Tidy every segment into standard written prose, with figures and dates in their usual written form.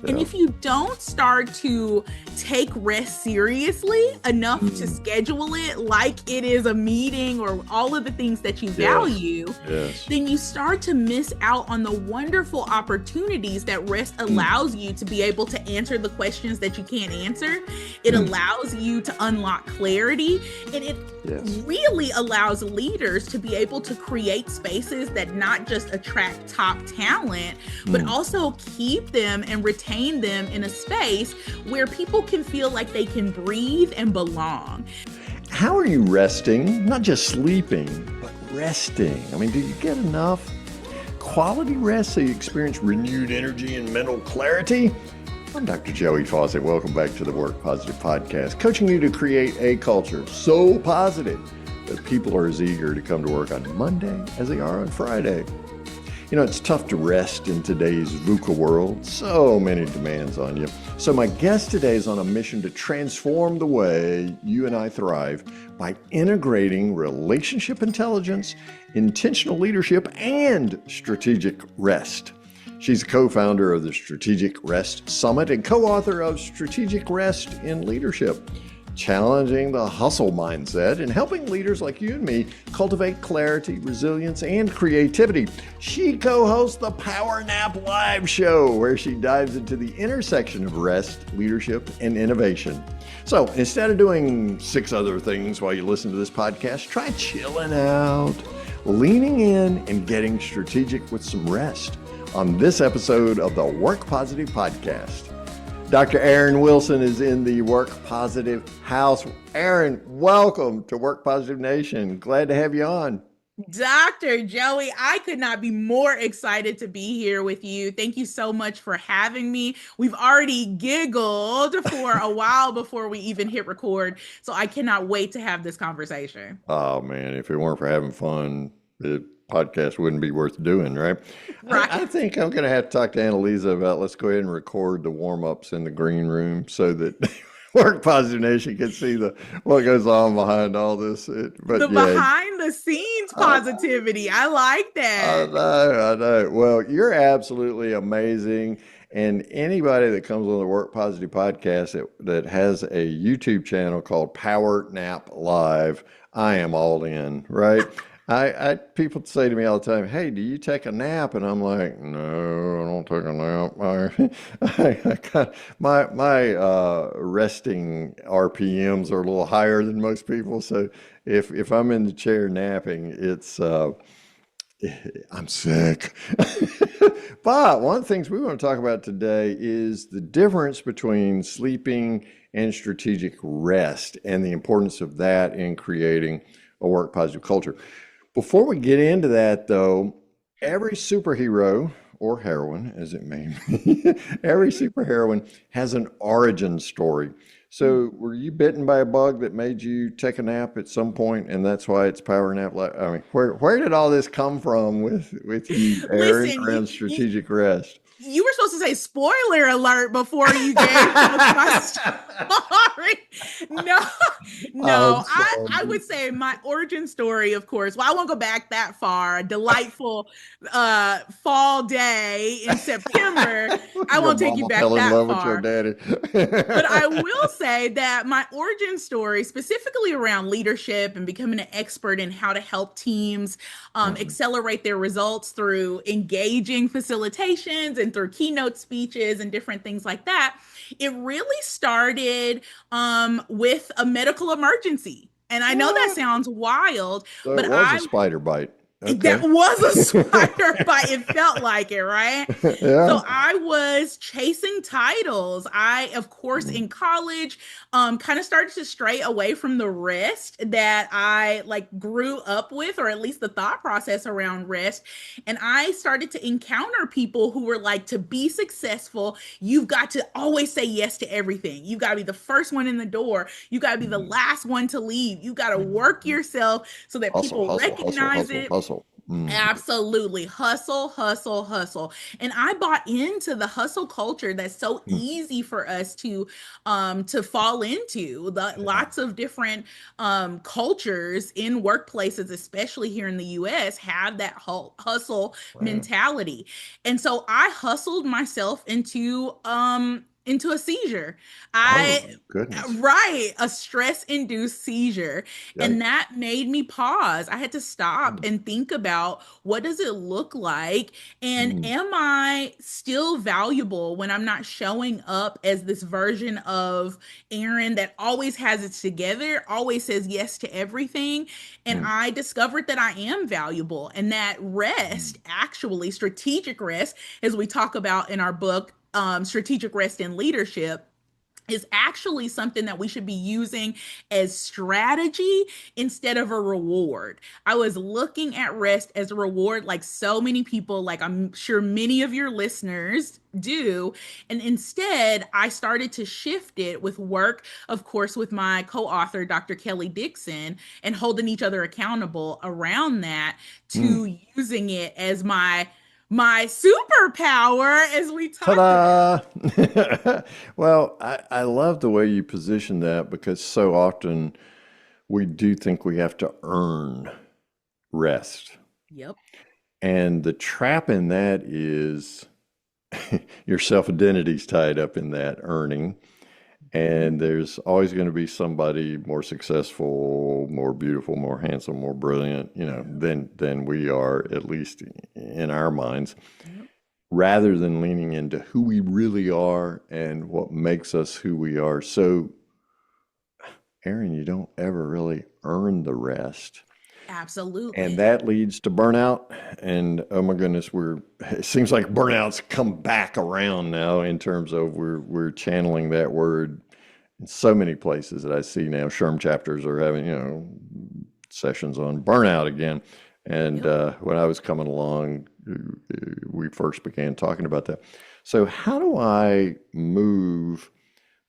And Yeah. if you don't start to take rest seriously enough to schedule it like it is a meeting or all of the things that you Yes. value, Yes. then you start to miss out on the wonderful opportunities that rest allows you to be able to answer the questions that you can't answer. It allows you to unlock clarity, and it Yes. really allows leaders to be able to create spaces that not just attract top talent, but also keep them and retain them in a space where people can feel like they can breathe and belong. How are you resting? Not just sleeping, but resting. I mean, do you get enough quality rest so you experience renewed energy and mental clarity? I'm Dr. Joey Fawcett. Welcome back to the Work Positive Podcast, coaching you to create a culture so positive that people are as eager to come to work on Monday as they are on Friday. You know, it's tough to rest in today's VUCA world. So many demands on you. So my guest today is on a mission to transform the way you and I thrive by integrating relationship intelligence, intentional leadership, and strategic rest. She's a co-founder of the Strategic Rest Summit and co-author of Strategic Rest in Leadership, challenging the hustle mindset and helping leaders like you and me cultivate clarity, resilience, and creativity. She co-hosts the Power Nap Live show, where she dives into the intersection of rest, leadership, and innovation. So instead of doing 6 other things while you listen to this podcast, try chilling out, leaning in, and getting strategic with some rest on this episode of the Work Positive Podcast. Dr. Aaron Wilson is in the Work Positive house. Aaron, welcome to Work Positive Nation. Glad to have you on. Dr. Joey, I could not be more excited to be here with you. Thank you so much for having me. We've already giggled for a while before we even hit record, so I cannot wait to have this conversation. Oh man, if it weren't for having fun, the podcast wouldn't be worth doing, right? Right. I think I'm going to have to talk to Annalisa about, let's go ahead and record the warm-ups in the green room so that Work Positive Nation can see what goes on behind all this. Behind the scenes positivity. I like that. I know. Well, you're absolutely amazing. And anybody that comes on the Work Positive podcast that has a YouTube channel called Power Nap Live, I am all in, right? People say to me all the time, "Hey, do you take a nap?" And I'm like, "No, I don't take a nap. My resting RPMs are a little higher than most people. So if I'm in the chair napping, it's I'm sick." But one of the things we want to talk about today is the difference between sleeping and strategic rest, and the importance of that in creating a work positive culture. Before we get into that, though, every superhero or heroine, as it may be, every superheroine has an origin story. So, were you bitten by a bug that made you take a nap at some point, and that's why it's Power Nap? I mean, where did all this come from with you, Aaron, Listen, around strategic rest? You were supposed to say spoiler alert before you gave my story. No, I would say my origin story, of course. Well, I won't go back that far. A delightful fall day in September. I won't take you back that far. With your daddy. But I will say that my origin story, specifically around leadership and becoming an expert in how to help teams accelerate their results through engaging facilitations and through keynote speeches and different things like that, it really started with a medical emergency. And I know that sounds wild, So but it was a spider bite. Okay. That was a spider bite. It felt like it, right? Yeah. So I was chasing titles. I, of course, in college, kind of started to stray away from the rest that I grew up with, or at least the thought process around rest. And I started to encounter people who were like, to be successful, you've got to always say yes to everything. You've got to be the first one in the door. You got to be the last one to leave. You got to work yourself so that people recognize it. Hustle. Mm, Absolutely. Hustle, hustle, hustle. And I bought into the hustle culture that's so mm, easy for us to fall into. yeah. Lots of different cultures in workplaces, especially here in the US, have that hustle Right. mentality. And so I hustled myself into a seizure. Oh I my goodness. Right, a stress induced seizure. And Yikes. that made me pause. I had to stop Mm, and think about, what does it look like? And mm, am I still valuable when I'm not showing up as this version of Erin that always has it together, always says yes to everything? And mm, I discovered that I am valuable, and that mm, rest, actually, strategic rest, as we talk about in our book, Strategic Rest in Leadership, is actually something that we should be using as strategy instead of a reward. I was looking at rest as a reward, like so many people, like I'm sure many of your listeners do. And instead, I started to shift it with work, of course, with my co author, Dr. Kelly Dixon, and holding each other accountable around that, mm. to using it as my superpower, as we talked about. Ta-da! Well, I love the way you position that because so often we do think we have to earn rest. Yep. And the trap in that is your self-identity's tied up in that earning. Mhm. And there's always going to be somebody more successful, more beautiful, more handsome, more brilliant, Yep. than we are, at least in our minds, Yep. rather than leaning into who we really are and what makes us who we are. So, Aaron, you don't ever really earn the rest. And Absolutely. that leads to burnout. And oh my goodness, it seems like burnout's come back around now in terms of we're channeling that word in so many places that I see now. SHRM chapters are having, sessions on burnout again. And Yep. when I was coming along, we first began talking about that. So, how do I move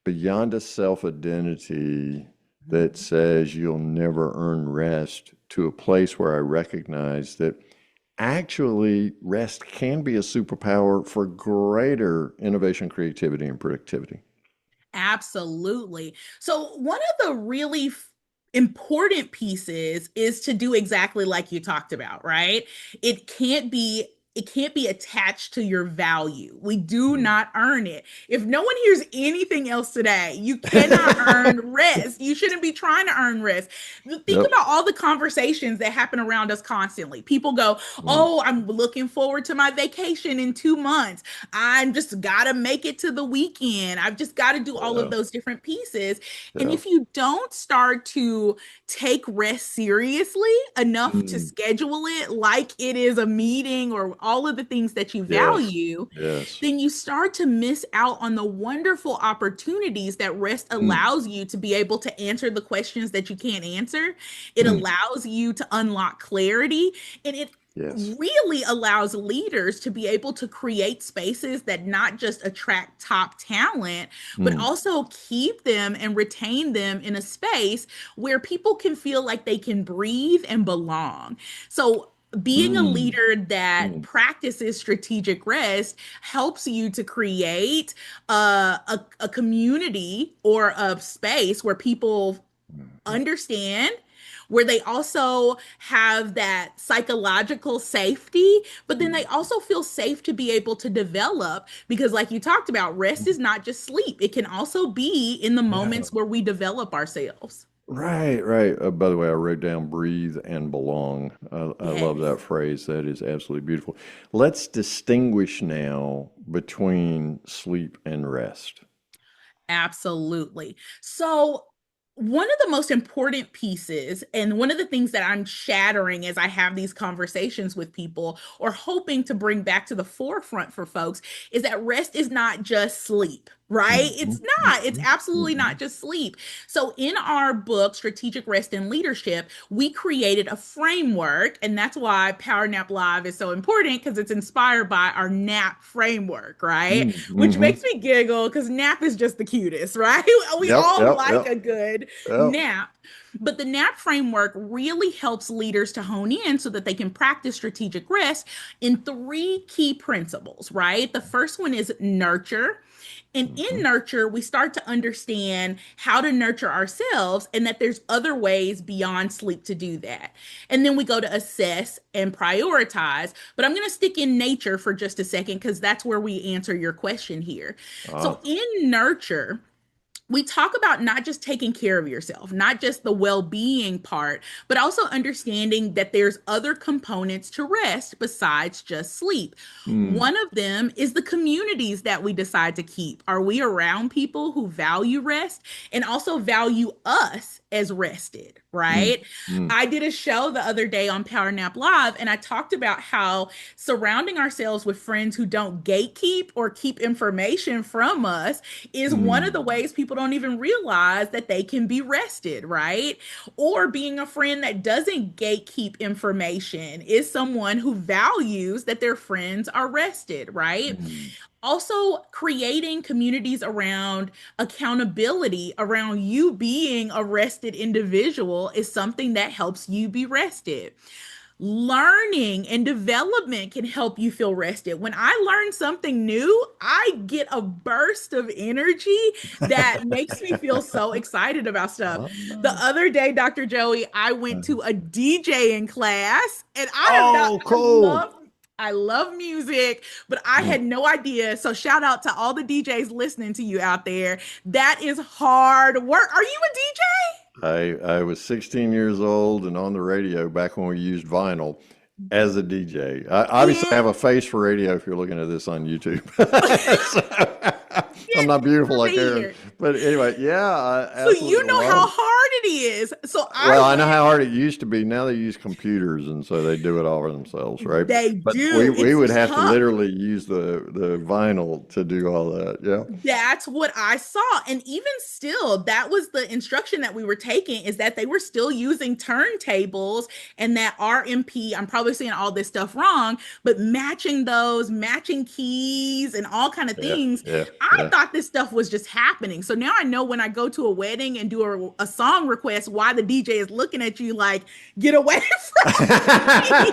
beyond a self identity that Mhm. says you'll never earn rest to a place where I recognize that actually rest can be a superpower for greater innovation, creativity, and productivity? Absolutely. So, one of the really important pieces is to do exactly like you talked about, right? It can't be it can't be attached to your value. We do Mm. not earn it. If no one hears anything else today, you cannot earn rest. You shouldn't be trying to earn rest. Think Yep. about all the conversations that happen around us constantly. People go, Mm. "Oh, I'm looking forward to my vacation in 2 months. I'm just gotta make it to the weekend. I've just got to do all of Yeah. those different pieces." And Yeah. if you don't start to take rest seriously enough to Mm. schedule it like it is a meeting or all of the things that you Yes. value, Yes. then you start to miss out on the wonderful opportunities that rest Mm. allows you to be able to answer the questions that you can't answer. It Mm. allows you to unlock clarity, and it Yes. really allows leaders to be able to create spaces that not just attract top talent, but Mm. also keep them and retain them in a space where people can feel like they can breathe and belong. So, being a Mm. leader that Mm. practices strategic rest helps you to create a community or a space where people Mm. understand, where they also have that psychological safety, but then they Mm. also feel safe to be able to develop, because like you talked about, rest is not just sleep. It can also be in the Yeah. moments where we develop ourselves. Right, right. By the way, I wrote down breathe and belong. I love that Yes. phrase. That is absolutely beautiful. Let's distinguish now between sleep and rest. Absolutely. So, one of the most important pieces, and one of the things that I'm shattering as I have these conversations with people, or hoping to bring back to the forefront for folks, is that rest is not just sleep, right? Mhm, It's not. It's mhm, absolutely mhm. not just sleep. So, in our book, Strategic Rest and Leadership, we created a framework. And that's why Power Nap Live is so important because it's inspired by our nap framework, right? Mm, Which mhm. makes me giggle because nap is just the cutest, right? We Yep, all yep, like yep, a good yep. nap. But the NAP framework really helps leaders to hone in so that they can practice strategic rest in three key principles, right? The first one is nurture. And in Mhm, nurture, we start to understand how to nurture ourselves and that there's other ways beyond sleep to do that. And then we go to assess and prioritize. But I'm going to stick in nature for just a second because that's where we answer your question here. ah, So in nurture, we talk about not just taking care of yourself, not just the well being part, but also understanding that there's other components to rest besides just sleep. mm, One of them is the communities that we decide to keep. Are we around people who value rest and also value us as rested, mm, right? mm, I did a show the other day on Power Nap Live, and I talked about how surrounding ourselves with friends who don't gatekeep or keep information from us is one of the mm. ways people don't even realize that they can be rested, right? Or being a friend that doesn't gatekeep information is someone who values that their friends are rested, right? Mm. Also, creating communities around accountability, around you being a rested individual, is something that helps you be rested. Learning and development can help you feel rested. When I learn something new, I get a burst of energy that makes me feel so excited about stuff. Ah, The other day, Dr. Joey, I went to a DJing class and oh, cool. I love music, but I Mm. had no idea. So shout out to all the DJs listening to you out there. That is hard work. Are you a DJ? I was 16 years old and on the radio back when we used vinyl as a DJ. Obviously, I have a face for radio if you're looking at this on YouTube. So, I'm not beautiful like Aaron. Here. But anyway, yeah, I So you absolutely know love how it. hard it is. So Well, I I know went, how hard it used to be. Now they use computers, and so they do it all for themselves, right? they But we do. we It's would have to tough. literally use the vinyl to do all that. Yeah. That's what I saw. And even still, that was the instruction that we were taking is that they were still using turntables and that RMP, I'm probably saying all this stuff wrong, but matching those, matching keys and all kind of Yeah. things. Yeah. I Yeah. thought this stuff was just happening. So now I know when I go to a wedding and do a song request, why the DJ is looking at you like, get away from me.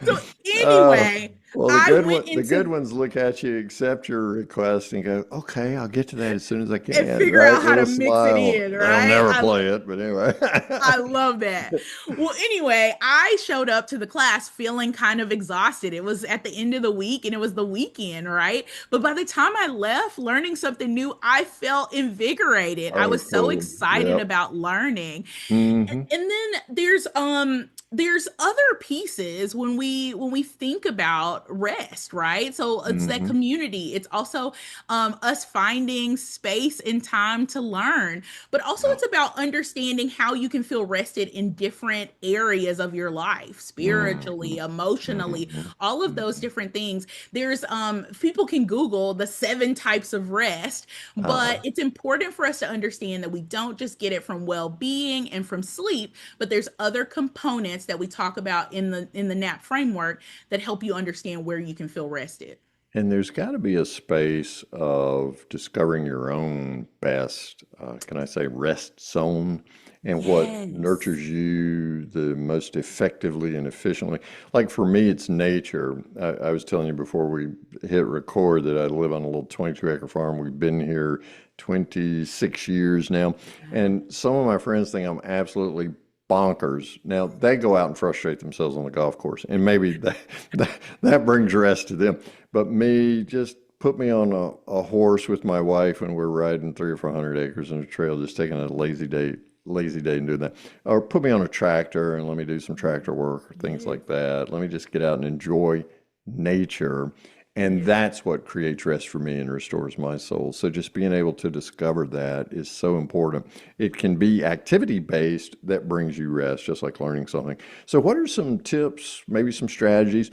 So Oh, anyway, well, I went the good into ones look at you, accept your request, and go, "Okay, I'll get to that as soon as I and can." figure Right out with how a to mix it smile. in, They'll right? never play it, but anyway. I love that. Well, anyway, I showed up to the class feeling kind of exhausted. It was at the end of the week and it was the weekend, right? But by the time I left learning something new, I felt invigorated. I Oh, was so cool. excited Yep. about learning. Hmm. And then there's other pieces when we think about rest, right? So it's that Hmm. community. It's also us finding space and time to learn, but also Yep. it's about understanding how you can feel rested in different areas of your life, spiritually, Hmm. emotionally, Hmm. all of those Hmm. different things. There's people can Google the 7 types of rest, but Uh-huh. it's important for us to understand that we don't just get it from well-being and from sleep, but there's other components that we talk about in the nap framework that help you understand where you can feel rested. And there's got to be a space of discovering your own best, can I say, rest zone and what Yes. nurtures you the most effectively and efficiently. Like for me, it's nature. I was telling you before we hit record that I live on a little 22-acre farm. We've been here 26 years now. And some of my friends think I'm absolutely bonkers. Now, they go out and frustrate themselves on the golf course, and maybe that brings rest to them. But me, just put me on a horse with my wife when we're riding 300 or 400 acres in a trail, just taking a lazy day and doing that. Or put me on a tractor and let me do some tractor work or things Yes. like that. Let me just get out and enjoy nature. And Yes. that's what creates rest for me and restores my soul. So just being able to discover that is so important. It can be activity based that brings you rest, just like learning something. So, what are some tips, maybe some strategies?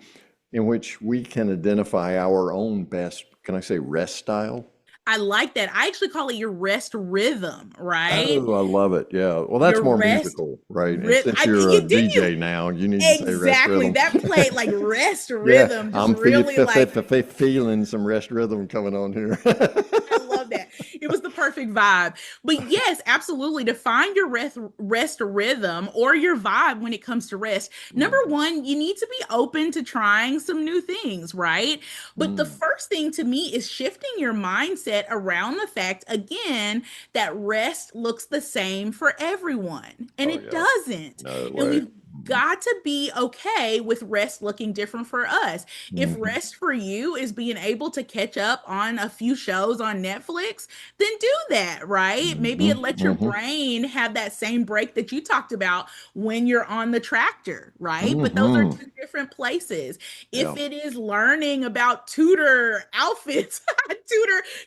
in which we can identify our own best, can I say, rest style? I like that. I actually call it your rest rhythm, right? Oh, I love it. Yeah. Well, that's Your more rest musical, right? And rhythm. since you're a You didn't you DJ now, you need to say rest exactly rhythm. that played like rest Yeah, rhythm, just I'm really like feeling some rest rhythm coming on here. I love that. It was the perfect vibe. But yes, absolutely. To find your rest rhythm or your vibe when it comes to rest, number Mm, one, you need to be open to trying some new things, right? But the mm. first thing to me is shifting your mindset around the fact, again, that rest looks the same for everyone. And Oh, it yeah. doesn't. No And way. we've got to be okay with rest looking different for us. If Mm-hmm. rest for you is being able to catch up on a few shows on Netflix, then do that, right? Maybe it let your Mm-hmm. brain have that same break that you talked about when you're on the tractor, right? But those are Mm-hmm. two different places. If Yeah. it is learning about Tudor outfits,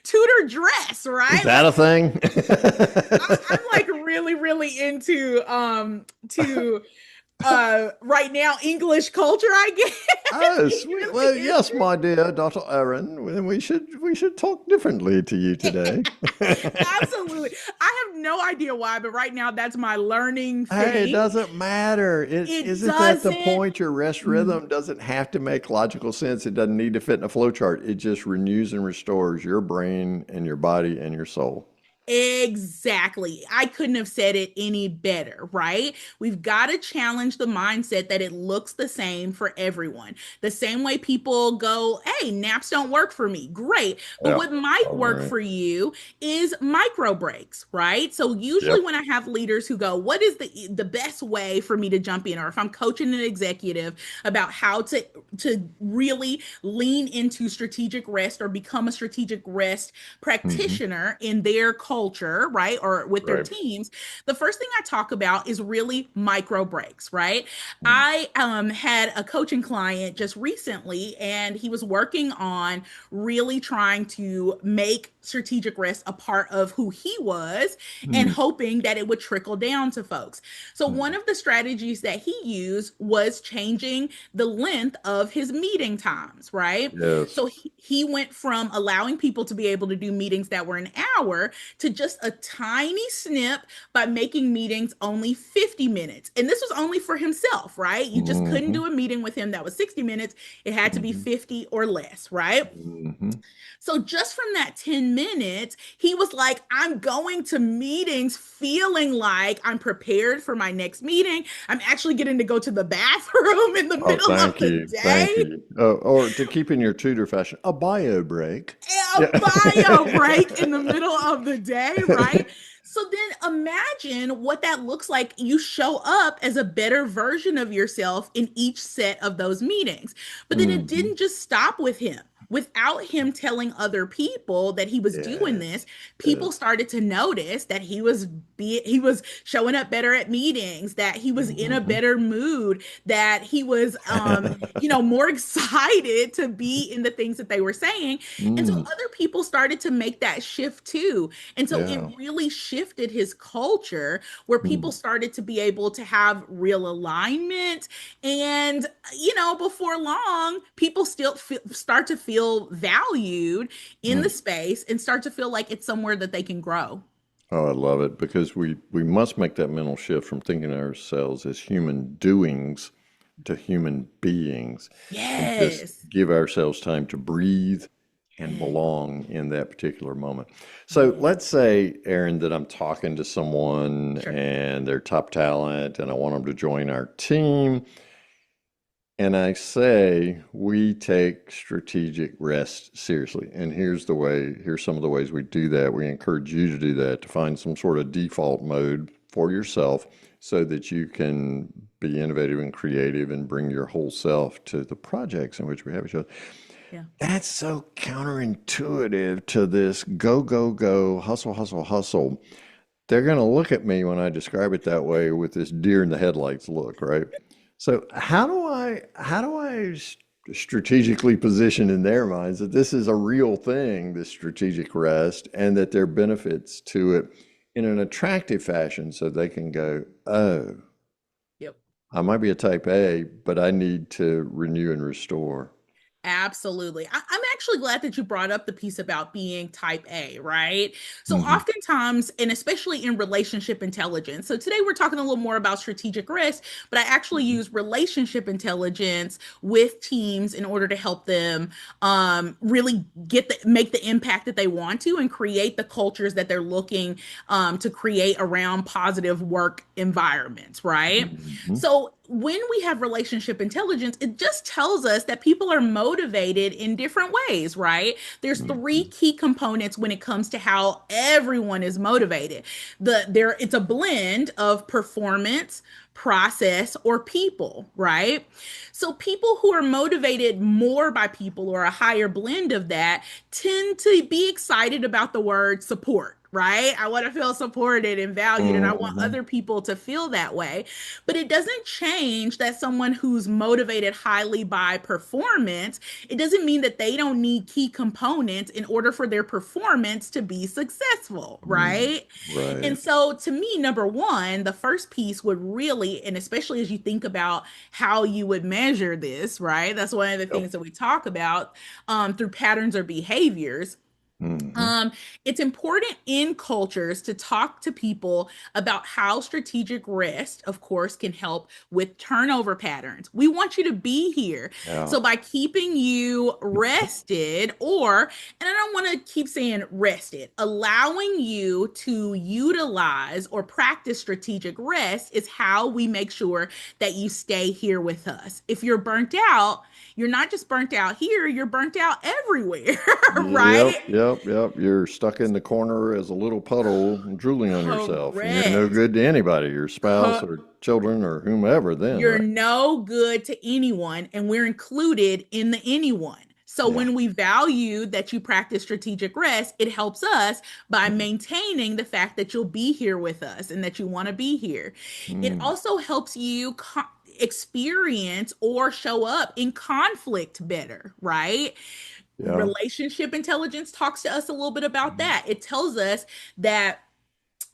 Tudor dress, Is right? that Like a thing? I'm like really, really into to right now English culture, I guess. Oh, It sweet. Well, really is. yes, my dear Dr. Aaron, we should talk differently to you today. Absolutely. I have no idea why, but right now that's my learning Hey, it thing. doesn't matter. It It isn't that the doesn't. point. Your rest rhythm doesn't have to make logical sense. It doesn't need to fit in a flow chart. It just renews and restores your brain and your body and your soul. Exactly. I couldn't have said it any better, right? We've got to challenge the mindset that it looks the same for everyone. The same way people go, hey, naps don't work for me. Great. But Yeah. what might All work right. for you is micro breaks, right? So usually Yep. when I have leaders who go, what is the best way for me to jump in? Or if I'm coaching an executive about how to really lean into strategic rest or become a strategic rest Hmm. practitioner in their culture, right? Or with their Right. teams, the first thing I talk about is really micro breaks, right? Mm. I had a coaching client just recently, and he was working on really trying to make strategic rest a part of who he was and Mm. hoping that it would trickle down to folks. So, one Mm. of the strategies that he used was changing the length of his meeting times, right? Yes. So, he went from allowing people to be able to do meetings that were an hour to just a tiny snip by making meetings only 50 minutes. And this was only for himself, right? You just couldn't Hmm. do a meeting with him that was 60 minutes. It had to be Hmm. 50 or less, right? Hmm. So just from that 10 minutes, he was like, I'm going to meetings feeling like I'm prepared for my next meeting. I'm actually getting to go to the bathroom in the Oh, middle of thank the you. Thank day. you. Or to keep in your Tudor fashion, a bio break. A Yeah. bio break in the middle of the day, right? So then imagine what that looks like. You show up as a better version of yourself in each set of those meetings. But then it Hmm. didn't just stop with him. Without him telling other people that he was doing Yes. this, people Yes. started to notice that he was showing up better at meetings, that he was in a Hmm. better mood, that he was more excited to be in the things that they were saying. And so Mm. other people started to make that shift too. And so it Yeah. really shifted his culture where people Mm. started to be able to have real alignment. And, before long, people still start to feel valued in the Mm. space and start to feel like it's somewhere that they can grow. Oh, I love it because we must make that mental shift from thinking of ourselves as human doings to human beings and just Yes. give ourselves time to breathe and Yes. belong in that particular moment. So Yes. let's say, Aaron, that I'm talking to someone Sure. and they're top talent and I want them to join our team. And I say we take strategic rest seriously. And here's some of the ways we do that. We encourage you to do that, to find some sort of default mode for yourself so that you can be innovative and creative and bring your whole self to the projects in which we have each other. Yeah. That's so counterintuitive to this go, go, go, hustle, hustle, hustle. They're going to look at me when I describe it that way with this deer in the headlights look, right? So how do I strategically position in their minds that this is a real thing, this strategic rest, and that there are benefits to it in an attractive fashion so they can go, oh, Yep. I might be a type A, but I need to renew and restore. Absolutely. I'm actually glad that you brought up the piece about being type A, right? So, Hmm. oftentimes, and especially in relationship intelligence. So, today we're talking a little more about strategic risk, but I actually use relationship intelligence with teams in order to help them really make the impact that they want to and create the cultures that they're looking to create around positive work environments, right? Hmm. So, when we have relationship intelligence, it just tells us that people are motivated in different ways, right? There's three Hmm. key components when it comes to how everyone is motivated. It's a blend of performance, process, or people, right? So people who are motivated more by people or a higher blend of that tend to be excited about the word support. Right? I want to feel supported and valued, and I want Hmm. other people to feel that way. But it doesn't change that someone who's motivated highly by performance, it doesn't mean that they don't need key components in order for their performance to be successful, right? And Right. so to me, number one, the first piece would really, and especially as you think about how you would measure this, right? That's one of the Yep. things that we talk about through patterns or behaviors. Hmm. um, it's important in cultures to talk to people about how strategic rest, of course, can help with turnover patterns. We want you to be here. Yeah. So, by keeping you rested, or, and I don't want to keep saying rested, allowing you to utilize or practice strategic rest is how we make sure that you stay here with us. If you're burnt out, you're not just burnt out here, you're burnt out everywhere, Yep, right? yep, yep. You're stuck in the corner as a little puddle drooling on yourself, and you're no Correct. good to anybody, your spouse Co- or children or whomever then, you're right? no good to anyone, and we're included in the anyone. So Yeah. when we value that you practice strategic rest, it helps us by maintaining the fact that you'll be here with us and that you want to be here. It Mm. also helps you experience or show up in conflict better, right? Yeah. Relationship intelligence talks to us a little bit about that. It tells us that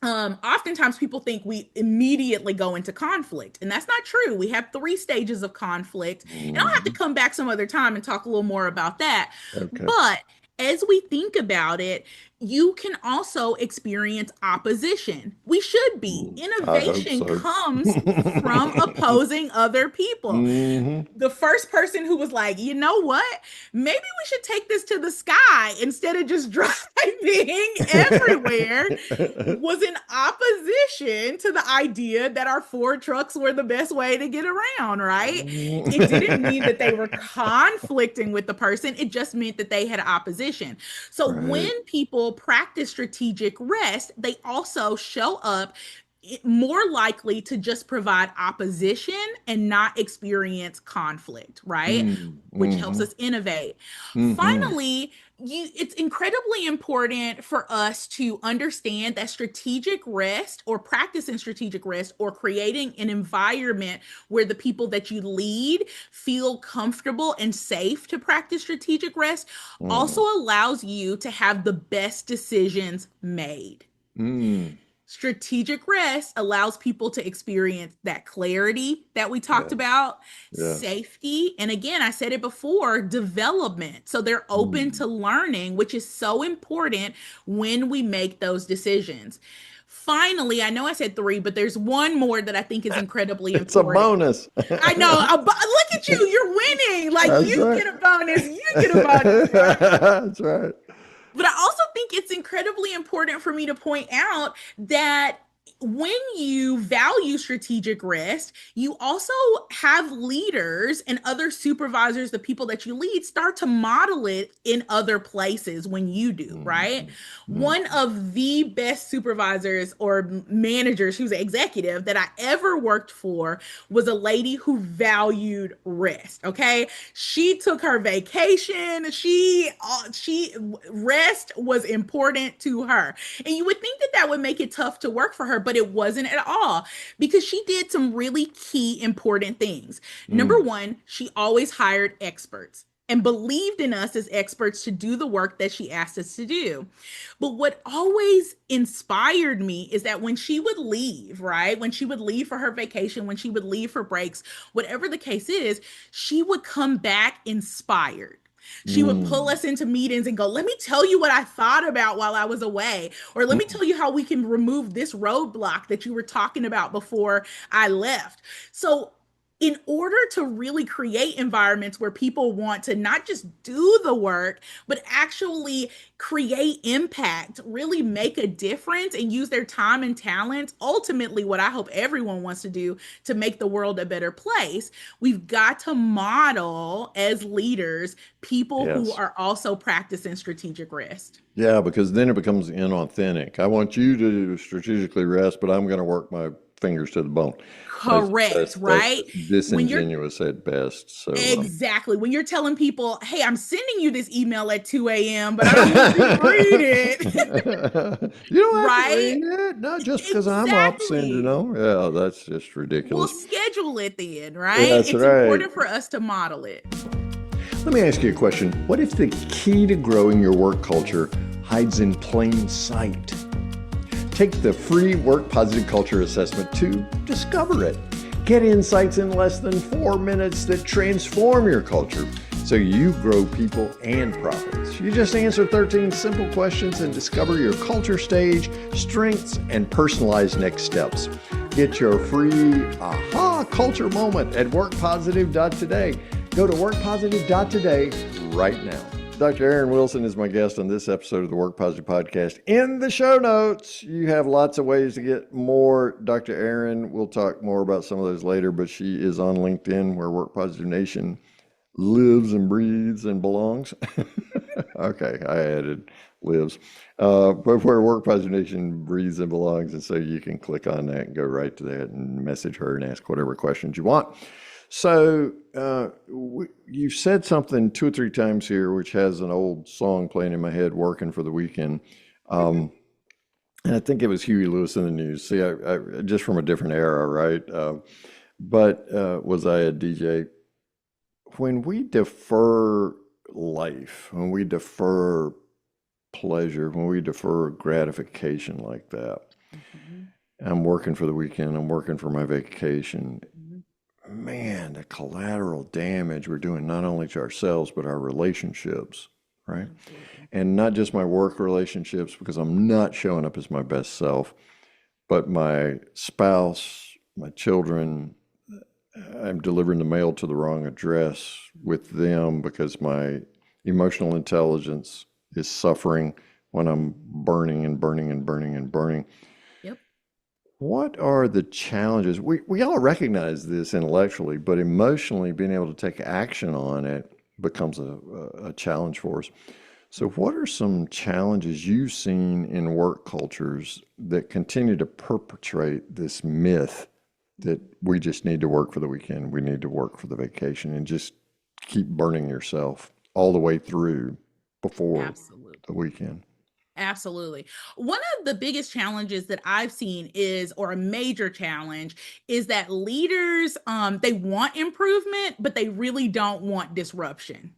oftentimes people think we immediately go into conflict, and that's not true. We have three stages of conflict, and I'll have to Mhm. come back some other time and talk a little more about that. Okay. But as we think about it, you can also experience opposition. We should be. I hope Innovation so. comes from opposing other people. Hmm. The first person who was like, you know what? Maybe we should take this to the sky instead of just driving everywhere was in opposition to the idea that our Ford trucks were the best way to get around, right? It didn't mean that they were conflicting with the person, it just meant that they had opposition. So when Right. people practice strategic rest, they also show up more likely to just provide opposition and not experience conflict, right? Which helps Mm-hmm. us innovate. Mm-hmm. Finally, it's incredibly important for us to understand that strategic rest or practicing strategic rest or creating an environment where the people that you lead feel comfortable and safe to practice strategic rest also Mm. allows you to have the best decisions made. Mm. Strategic rest allows people to experience that clarity that we talked Yes. about, Yes. safety, and again, I said it before, development. So they're open Mm. to learning, which is so important when we make those decisions. Finally, I know I said three, but there's one more that I think is incredibly It's a important. bonus. I know. Look at you. You're winning. Like That's you right. get a bonus. You get a bonus, right? That's right. But I also think it's incredibly important for me to point out that when you value strategic rest, you also have leaders and other supervisors, the people that you lead, start to model it in other places when you do, right? Mhm. One Mhm. of the best supervisors or managers, she was an executive that I ever worked for, was a lady who valued rest. Okay. She took her vacation. She rest was important to her. And you would think that that would make it tough to work for her, but it wasn't at all because she did some really key important things. Number Mm. one, she always hired experts and believed in us as experts to do the work that she asked us to do. But what always inspired me is that when she would leave, right? When she would leave for her vacation, when she would leave for breaks, whatever the case is, she would come back inspired. She would pull Mm. us into meetings and go, let me tell you what I thought about while I was away. Or let me Mm. tell you how we can remove this roadblock that you were talking about before I left. So, in order to really create environments where people want to not just do the work, but actually create impact, really make a difference, and use their time and talents, ultimately, what I hope everyone wants to do to make the world a better place, we've got to model as leaders people who Yes. are also practicing strategic rest. Yeah, because then it becomes inauthentic. I want you to strategically rest, but I'm going to work my fingers to the bone. Correct, That's right? just When you're disingenuous at best. So, exactly when you're telling people, hey, I'm sending you this email at 2 a.m., but I don't want you to read it, you don't have to right? read it. Not just because I'm up sending Exactly. them. Yeah, that's just We'll ridiculous. schedule it then, right? That's It's right. important for us to model it. Let me ask you a question. What if the key to growing your work culture hides in plain sight? Take the free Work Positive Culture Assessment to discover it. Get insights in less than 4 minutes that transform your culture so you grow people and profits. You just answer 13 simple questions and discover your culture stage, strengths, and personalized next steps. Get your free aha culture moment at workpositive.today. Go to workpositive.today right now. Dr. Aaron Wilson is my guest on this episode of the Work Positive Podcast. In the show notes, you have lots of ways to get more Dr. Aaron. We'll talk more about some of those later, but she is on LinkedIn where Work Positive Nation lives and breathes and belongs. Okay, I added lives. But where Work Positive Nation breathes and belongs. And so you can click on that and go right to that and message her and ask whatever questions you want. So you've said something 2 or 3 times here, which has an old song playing in my head, "Working for the Weekend," um, and I think it was Huey Lewis in the News. See, I just from a different era, right? But was I a DJ? When we defer life, when we defer pleasure, when we defer gratification like that, Mhm, I'm working for the weekend. I'm working for my vacation. mhm. Man, the collateral damage we're doing not only to ourselves, but our relationships, right? Absolutely. And not just my work relationships, because I'm not showing up as my best self, but my spouse, my children. I'm delivering the mail to the wrong address with them because my emotional intelligence is suffering when I'm burning and burning and burning and burning. Yep. What are the challenges? We all recognize this intellectually, but emotionally being able to take action on it becomes a challenge for us. So, what are some challenges you've seen in work cultures that continue to perpetrate this myth that we just need to work for the weekend, we need to work for the vacation, and just keep burning yourself all the way through before the Absolutely. weekend? Absolutely. One of the biggest challenges that I've seen is, or a major challenge, is that leaders, they want improvement, but they really don't want disruption.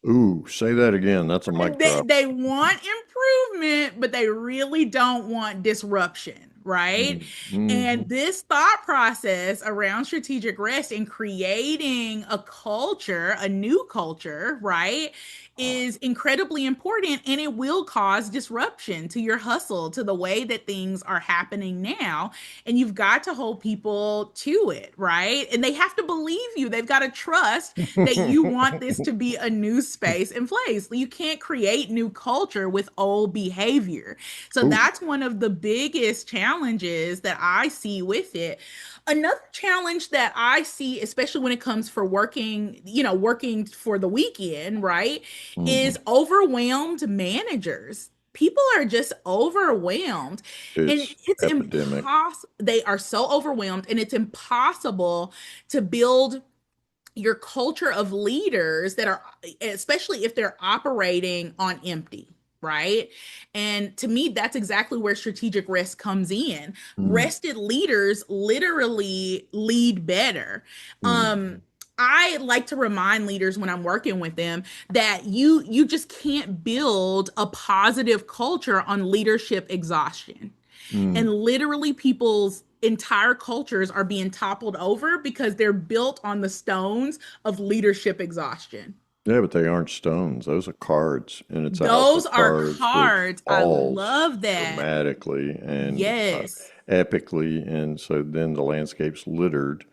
Ooh, say that again. That's a mic They, drop. they want improvement, but they really don't want disruption, right? Mm-hmm. And this thought process around strategic rest and creating a culture, a new culture, right, is incredibly important, and it will cause disruption to your hustle, to the way that things are happening now. And you've got to hold people to it, right? And they have to believe you. They've got to trust that you want this to be a new space and place. You can't create new culture with old behavior. So Ooh, that's one of the biggest challenges that I see with it. Another challenge that I see, especially when it comes for working, working for the weekend, right, mhm. is overwhelmed managers. People are just overwhelmed, and It's it's epidemic. impossible. They are so overwhelmed, and it's impossible to build your culture of leaders that are, especially if they're operating on empty, right? And to me, that's exactly where strategic rest comes in. Mm, Rested leaders literally lead better. mm, I like to remind leaders when I'm working with them that you just can't build a positive culture on leadership exhaustion. mm. And literally, people's entire cultures are being toppled over because they're built on the stones of leadership exhaustion. Yeah, but they aren't stones. Those are cards, and it's a house Those of are cards which cards. I falls love that. dramatically and Yes. epically, and so then the landscape's littered,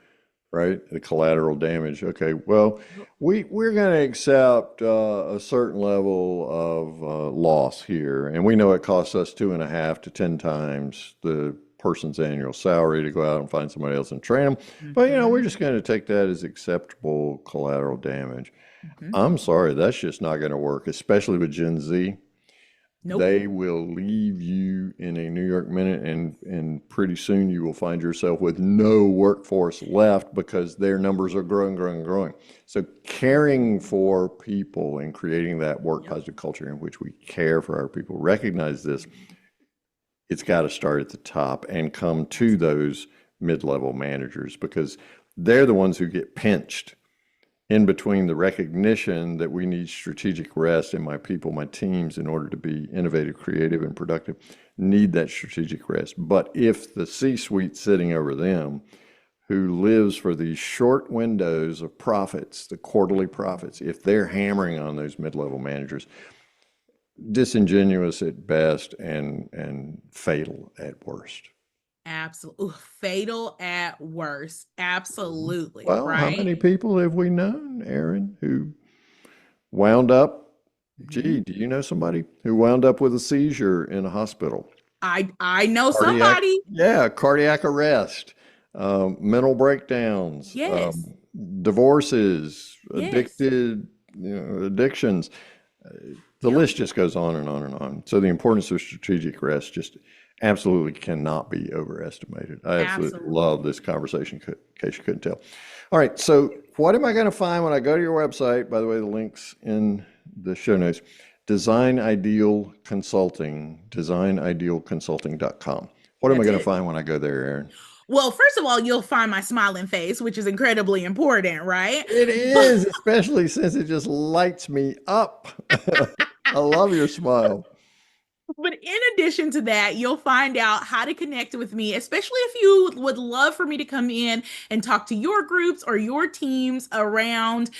right? The collateral damage. Okay, well, we're going to accept a certain level of loss here, and we know it costs us 2.5 to 10 times the person's annual salary to go out and find somebody else and train them. But we're Hmm. just going to take that as acceptable collateral damage. Hmm. I'm sorry, that's just not going to work, especially with Gen Z. Nope. They will leave you in a New York minute, and pretty soon you will find yourself with no workforce left because their numbers are growing, growing, growing. So, caring for people and creating that work Yep. positive culture in which we care for our people, recognize this, it's got to start at the top and come to those mid level managers because they're the ones who get pinched in between the recognition that we need strategic rest in my people, my teams, in order to be innovative, creative, and productive, need that strategic rest. But if the C suite sitting over them, who lives for these short windows of profits, the quarterly profits, if they're hammering on those mid level managers, disingenuous at best and fatal at worst. Absolutely. Fatal at worst. Absolutely. Well, how Right. many people have we known, Aaron, who wound up, Mhm. gee, do you know somebody who wound up with a seizure in a hospital? I know Cardiac, somebody. yeah, cardiac arrest, mental breakdowns, Yes. divorces, Yes. addictions. The Yep. list just goes on and on and on. So the importance of strategic rest just absolutely cannot be overestimated. I absolutely love Absolutely. this conversation, in case you couldn't tell. All right, so what am I going to find when I go to your website? By the way, the link's in the show notes. Design Ideal Consulting, designidealconsulting.com. What am I That's going to it. find when I go there, Aaron? Well, first of all, you'll find my smiling face, which is incredibly important, right? It But is, especially since it just lights me up. I love your smile. But in addition to that, you'll find out how to connect with me, especially if you would love for me to come in and talk to your groups or your teams around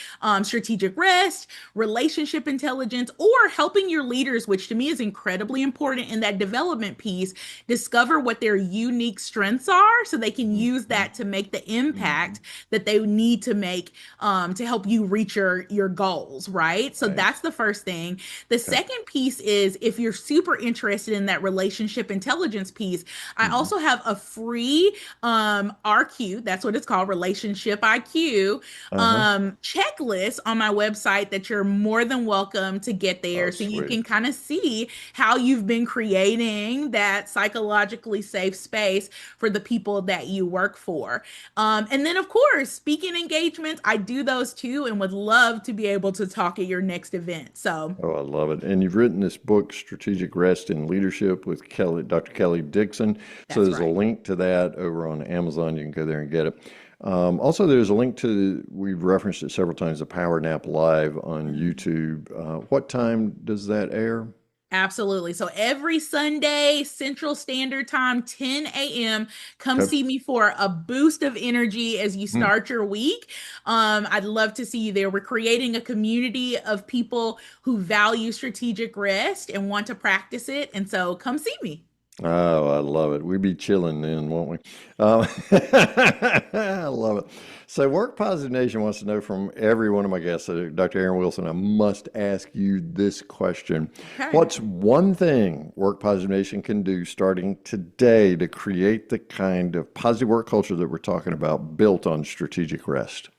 strategic rest, relationship intelligence, or helping your leaders, which to me is incredibly important in that development piece, discover what their unique strengths are so they can use Mhm, that to make the impact mhm. that they need to make to help you reach your goals, right? So Right. that's the first thing. The Okay. second piece is if you're super interested in that relationship intelligence piece, I Mhm. also have a free RQ, that's what it's called, Relationship IQ Uh-huh. checklist on my website that you're more than welcome to get Oh, there so you sweet. can kind of see how you've been creating that psychologically safe space for the people that you work for. And then, of course, speaking engagements, I do those too and would love to be able to talk at your next event. So Oh, I love it. And you've written this book, Strategic Rest in Leadership, with Dr. Kelly Dixon. So that's there's a right. link to that over on Amazon. You can go there and get it. Also, there's a link to, we've referenced it several times, the Power Nap Live on YouTube. What time does that air? Absolutely. So every Sunday, Central Standard Time, 10 a.m., come Okay. see me for a boost of energy as you Hmm. start your week. I'd love to see you there. We're creating a community of people who value strategic rest and want to practice it. And so come see me. Oh, I love it. We'd be chilling then, won't we? I love it. So, Work Positive Nation wants to know from every one of my guests, Dr. Aaron Wilson, I must ask you this question. Okay. What's one thing Work Positive Nation can do starting today to create the kind of positive work culture that we're talking about built on strategic rest?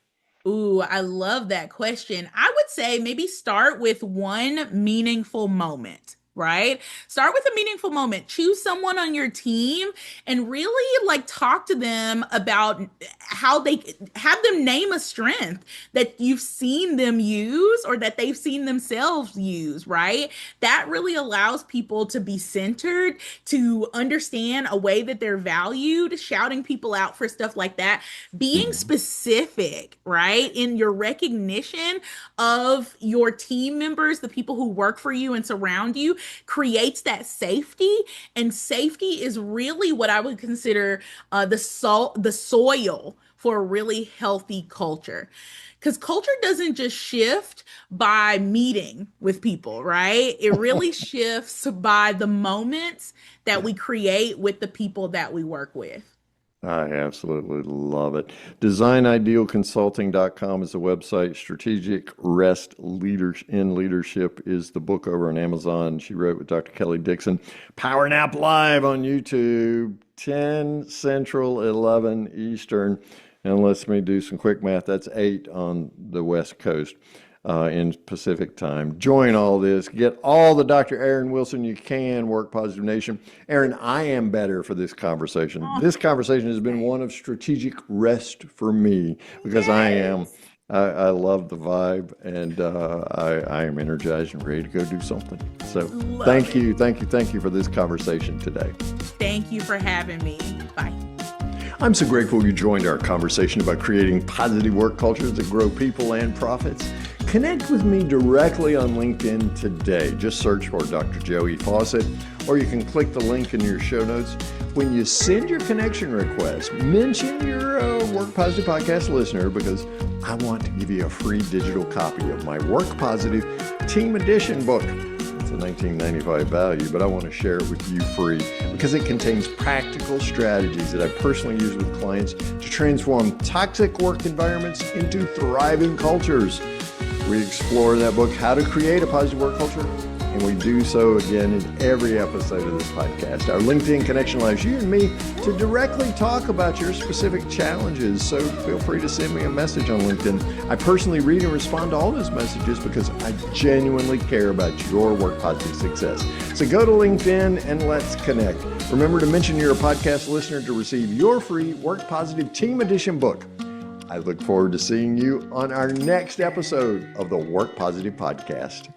Ooh, I love that question. I would say maybe start with one meaningful moment, right? Start with a meaningful moment. Choose someone on your team and really like talk to them about how they have them name a strength that you've seen them use or that they've seen themselves use, right? That really allows people to be centered, to understand a way that they're valued, shouting people out for stuff like that, being Mhm. specific, right, in your recognition of your team members, the people who work for you and surround you, creates that safety. And safety is really what I would consider the soil for a really healthy culture. Because culture doesn't just shift by meeting with people, right? It really shifts by the moments that we create with the people that we work with. I absolutely love it. DesignIdealConsulting.com is the website. Strategic Rest Leaders in Leadership is the book over on Amazon. She wrote with Dr. Kelly Dixon. Power Nap Live on YouTube, 10 Central, 11 Eastern. And let's me do some quick math. That's 8 on the West Coast. In Pacific time. Join all this. Get all the Dr. Aaron Wilson you can, Work Positive Nation. Aaron, I am better for this conversation. This conversation has been one of strategic rest for me because I love the vibe, and I am energized and ready to go do something. So thank you for this conversation today. Thank you for having me. Bye. I'm so grateful you joined our conversation about creating positive work cultures that grow people and profits. Connect with me directly on LinkedIn today. Just search for Dr. Joey Fawcett, or you can click the link in your show notes. When you send your connection request, mention you're a Work Positive Podcast listener, because I want to give you a free digital copy of my Work Positive Team Edition book. It's a $19.95 value, but I want to share it with you free because it contains practical strategies that I personally use with clients to transform toxic work environments into thriving cultures. We explore in that book how to create a positive work culture, and we do so again in every episode of this podcast. Our LinkedIn connection allows you and me to directly talk about your specific challenges, so feel free to send me a message on LinkedIn. I personally read and respond to all those messages because I genuinely care about your work positive success. So go to LinkedIn and let's connect. Remember to mention you're a podcast listener to receive your free Work Positive Team Edition book. I look forward to seeing you on our next episode of the Work Positive Podcast.